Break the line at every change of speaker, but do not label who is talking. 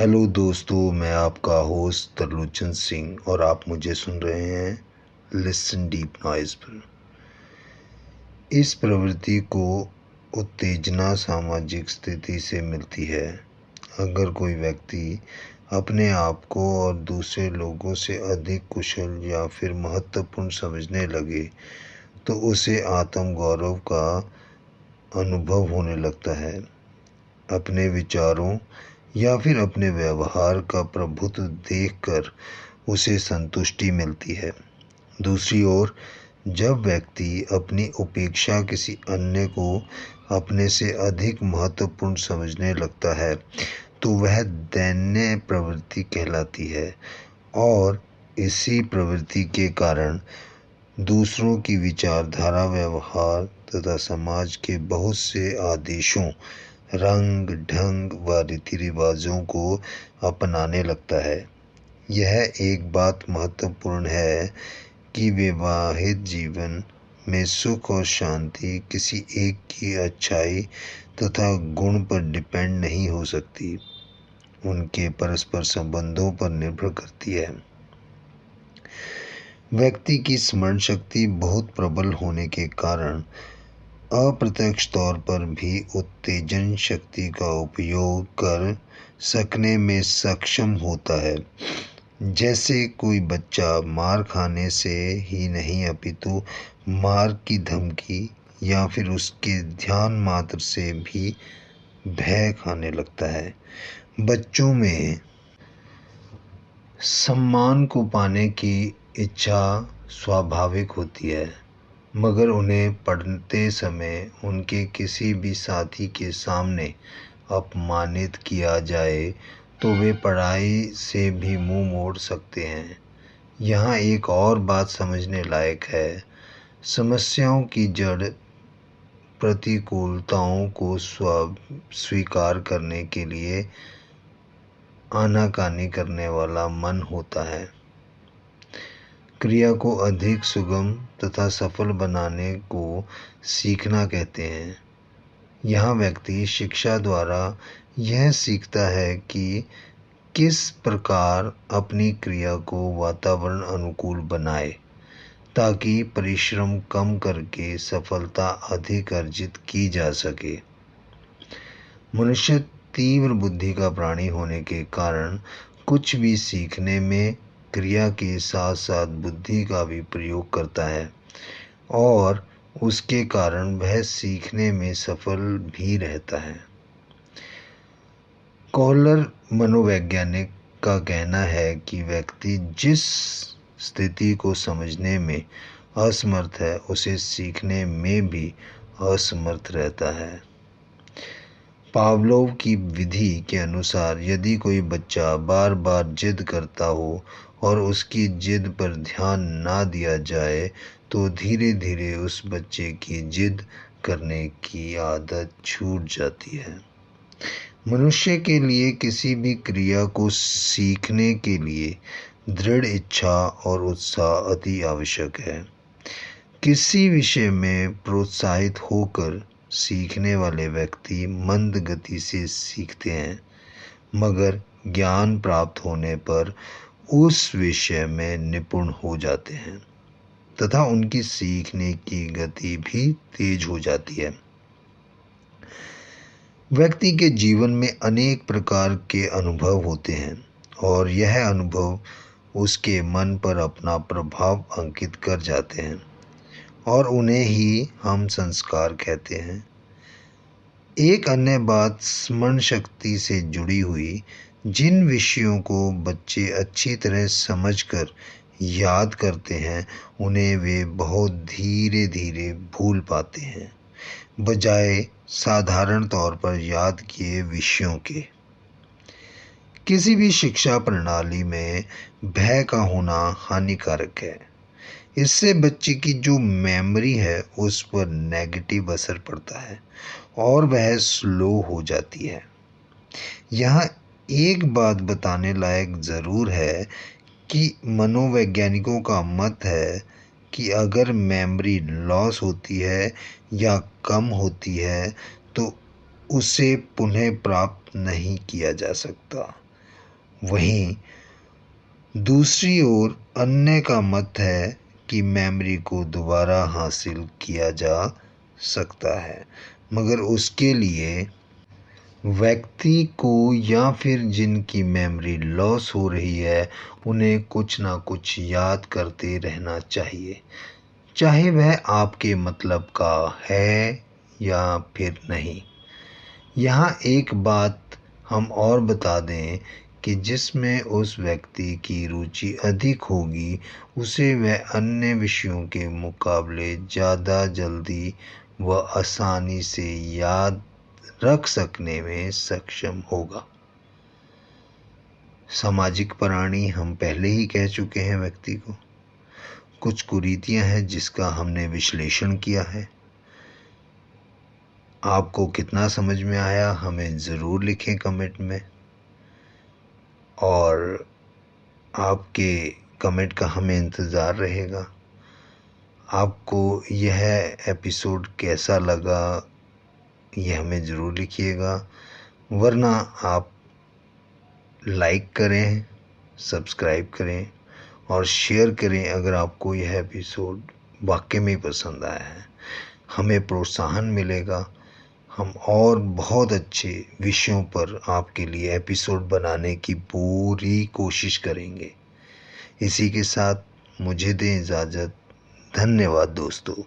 Hello दोस्तों, मैं आपका होस्ट तरलोचन सिंह और आप मुझे सुन रहे हैं लिसन डीप नॉइज़ पर। इस प्रवृत्ति को उत्तेजना सामाजिक स्थिति से मिलती है। अगर कोई व्यक्ति अपने आप को और दूसरे लोगों से अधिक कुशल या फिर महत्वपूर्ण समझने लगे तो उसे आत्म गौरव का अनुभव होने लगता है। अपने विचारों या फिर अपने व्यवहार का प्रभुत्व देखकर उसे संतुष्टि मिलती है। दूसरी ओर, जब व्यक्ति अपनी उपेक्षा किसी अन्य को अपने से अधिक महत्वपूर्ण समझने लगता है तो वह दैन्य प्रवृत्ति कहलाती है और इसी प्रवृत्ति के कारण दूसरों की विचारधारा, व्यवहार तथा समाज के बहुत से आदेशों, रंग ढंग व रीति रिवाजों को अपनाने लगता है। यह एक बात महत्वपूर्ण है कि वैवाहिक जीवन में सुख और शांति किसी एक की अच्छाई तथा गुण पर डिपेंड नहीं हो सकती, उनके परस्पर संबंधों पर निर्भर करती है। व्यक्ति की स्मरण शक्ति बहुत प्रबल होने के कारण अप्रत्यक्ष तौर पर भी उत्तेजन शक्ति का उपयोग कर सकने में सक्षम होता है। जैसे कोई बच्चा मार खाने से ही नहीं अपितु मार की धमकी या फिर उसके ध्यान मात्र से भी भय खाने लगता है। बच्चों में सम्मान को पाने की इच्छा स्वाभाविक होती है, मगर उन्हें पढ़ते समय उनके किसी भी साथी के सामने अपमानित किया जाए तो वे पढ़ाई से भी मुंह मोड़ सकते हैं। यहाँ एक और बात समझने लायक है। समस्याओं की जड़ प्रतिकूलताओं को स्वीकार करने के लिए आनाकानी करने वाला मन होता है। क्रिया को अधिक सुगम तथा सफल बनाने को सीखना कहते हैं। यहाँ व्यक्ति शिक्षा द्वारा यह सीखता है कि किस प्रकार अपनी क्रिया को वातावरण अनुकूल बनाए ताकि परिश्रम कम करके सफलता अधिक अर्जित की जा सके। मनुष्य तीव्र बुद्धि का प्राणी होने के कारण कुछ भी सीखने में क्रिया के साथ साथ बुद्धि का भी प्रयोग करता है और उसके कारण वह सीखने में सफल भी रहता है। कॉलर मनोवैज्ञानिक का कहना है कि व्यक्ति जिस स्थिति को समझने में असमर्थ है उसे सीखने में भी असमर्थ रहता है। पावलोव की विधि के अनुसार यदि कोई बच्चा बार बार जिद करता हो और उसकी जिद पर ध्यान ना दिया जाए तो धीरे धीरे उस बच्चे की जिद करने की आदत छूट जाती है। मनुष्य के लिए किसी भी क्रिया को सीखने के लिए दृढ़ इच्छा और उत्साह अति आवश्यक है। किसी विषय में प्रोत्साहित होकर सीखने वाले व्यक्ति मंद गति से सीखते हैं, मगर ज्ञान प्राप्त होने पर उस विषय में निपुण हो जाते हैं तथा उनकी सीखने की गति भी तेज हो जाती है। व्यक्ति के जीवन में अनेक प्रकार के अनुभव होते हैं और यह अनुभव उसके मन पर अपना प्रभाव अंकित कर जाते हैं और उन्हें ही हम संस्कार कहते हैं। एक अन्य बात स्मरण शक्ति से जुड़ी हुई, जिन विषयों को बच्चे अच्छी तरह समझकर याद करते हैं उन्हें वे बहुत धीरे धीरे भूल पाते हैं, बजाय साधारण तौर पर याद किए विषयों के। किसी भी शिक्षा प्रणाली में भय का होना हानिकारक है। इससे बच्चे की जो मेमोरी है उस पर नेगेटिव असर पड़ता है और वह स्लो हो जाती है। यहाँ एक बात बताने लायक ज़रूर है कि मनोवैज्ञानिकों का मत है कि अगर मेमोरी लॉस होती है या कम होती है तो उसे पुनः प्राप्त नहीं किया जा सकता। वहीं दूसरी ओर अन्य का मत है कि मेमोरी को दोबारा हासिल किया जा सकता है, मगर उसके लिए व्यक्ति को या फिर जिनकी मेमोरी लॉस हो रही है उन्हें कुछ ना कुछ याद करते रहना चाहिए, चाहे वह आपके मतलब का है या फिर नहीं। यहाँ एक बात हम और बता दें कि जिसमें उस व्यक्ति की रुचि अधिक होगी उसे वह अन्य विषयों के मुकाबले ज़्यादा जल्दी व आसानी से याद रख सकने में सक्षम होगा। सामाजिक प्राणी हम पहले ही कह चुके हैं व्यक्ति को। कुछ कुरीतियां हैं जिसका हमने विश्लेषण किया है। आपको कितना समझ में आया हमें ज़रूर लिखें कमेंट में, और आपके कमेंट का हमें इंतज़ार रहेगा। आपको यह एपिसोड कैसा लगा यह हमें ज़रूर लिखिएगा, वरना आप लाइक करें, सब्सक्राइब करें और शेयर करें अगर आपको यह एपिसोड वाकई में पसंद आया है। हमें प्रोत्साहन मिलेगा, हम और बहुत अच्छे विषयों पर आपके लिए एपिसोड बनाने की पूरी कोशिश करेंगे। इसी के साथ मुझे दें इजाज़त। धन्यवाद दोस्तों।